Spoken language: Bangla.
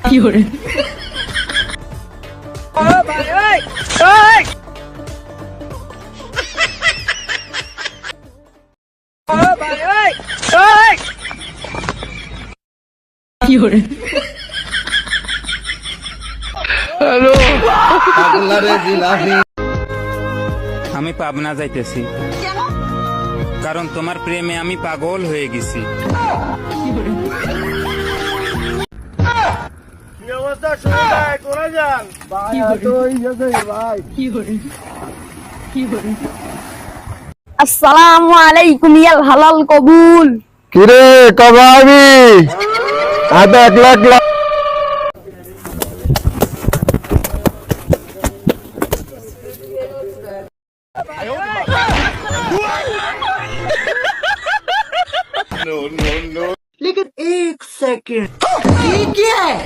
fiore, fiore, আমি পাবনা যাইতেছি, কারণ তোমার প্রেমে আমি পাগল হয়ে গেছি। আসসালামু আলাইকুম ইয়াল হালাল কবুল। কিরে কবাবি আদা 1 লাখ लेकिन एक सेकंड, ये क्या है?